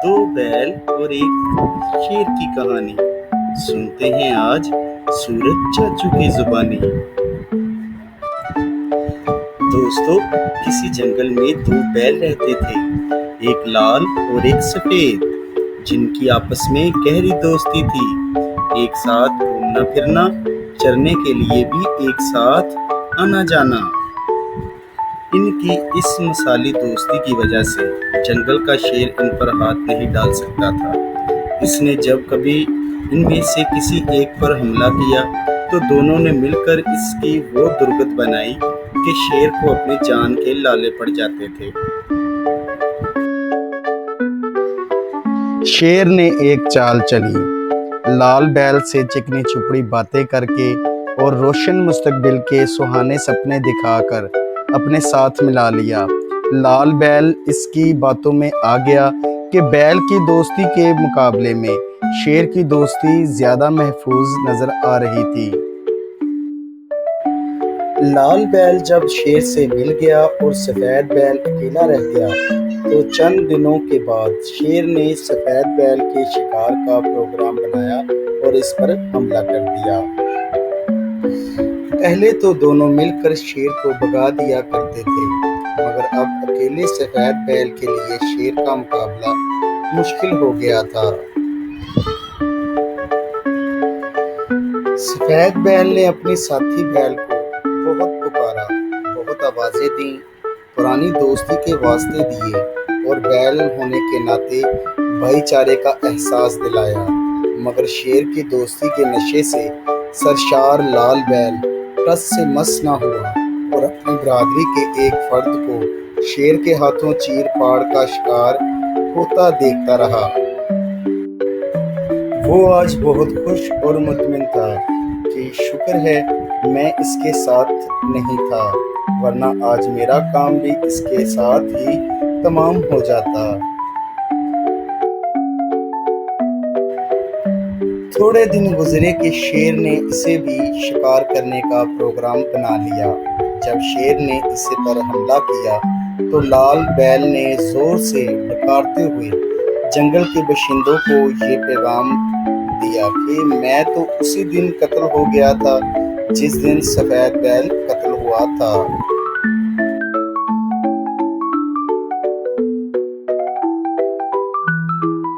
دو بیل اور ایک شیر کی کہانی سنتے ہیں آج سورج چاچو کی زبانی۔ دوستو، کسی جنگل میں دو بیل رہتے تھے، ایک لال اور ایک سفید، جن کی آپس میں گہری دوستی تھی۔ ایک ساتھ گھومنا پھرنا، چرنے کے لیے بھی ایک ساتھ آنا جانا۔ ان کی اس مثالی دوستی کی وجہ سے جنگل کا شیر ان پر ہاتھ نہیں ڈال سکتا تھا۔ اس نے جب کبھی ان میں سے کسی ایک پر حملہ کیا تو دونوں نے مل کر اس کی وہ درگت بنائی کہ شیر کو اپنی جان کے لالے پڑ جاتے تھے۔ شیر نے ایک چال چلی، لال بیل سے چکنی چھپڑی باتیں کر کے اور روشن مستقبل کے سہانے سپنے دکھا کر اپنے ساتھ ملا لیا۔ لال بیل اس کی باتوں میں آ گیا کہ بیل کی دوستی کے مقابلے میں شیر کی دوستی زیادہ محفوظ نظر آ رہی تھی۔ لال بیل جب شیر سے مل گیا اور سفید بیل اکیلا رہ گیا تو چند دنوں کے بعد شیر نے سفید بیل کے شکار کا پروگرام بنایا اور اس پر حملہ کر دیا۔ پہلے تو دونوں مل کر شیر کو بھگا دیا کرتے تھے، مگر اب اکیلے سفید بیل کے لیے شیر کا مقابلہ مشکل ہو گیا تھا۔ سفید بیل نے اپنے ساتھی بیل کو بہت پکارا، بہت آوازیں دیں، پرانی دوستی کے واسطے دیے اور بیل ہونے کے ناطے بھائی چارے کا احساس دلایا، مگر شیر کی دوستی کے نشے سے سرشار لال بیل ٹس سے مس نہ ہوا اور اپنی برادری کے ایک فرد کو شیر کے ہاتھوں چیر پاڑ کا شکار ہوتا دیکھتا رہا۔ وہ آج بہت خوش اور مطمئن تھا کہ شکر ہے میں اس کے ساتھ نہیں تھا، ورنہ آج میرا کام بھی اس کے ساتھ ہی تمام ہو جاتا۔ تھوڑے دن گزرے کہ شیر نے اسے بھی شکار کرنے کا پروگرام بنا لیا۔ جب شیر نے اسے پر حملہ کیا تو لال بیل نے زور سے ڈکارتے ہوئے جنگل کے باشندوں کو یہ پیغام دیا کہ میں تو اسی دن قتل ہو گیا تھا جس دن سفید بیل قتل ہوا تھا۔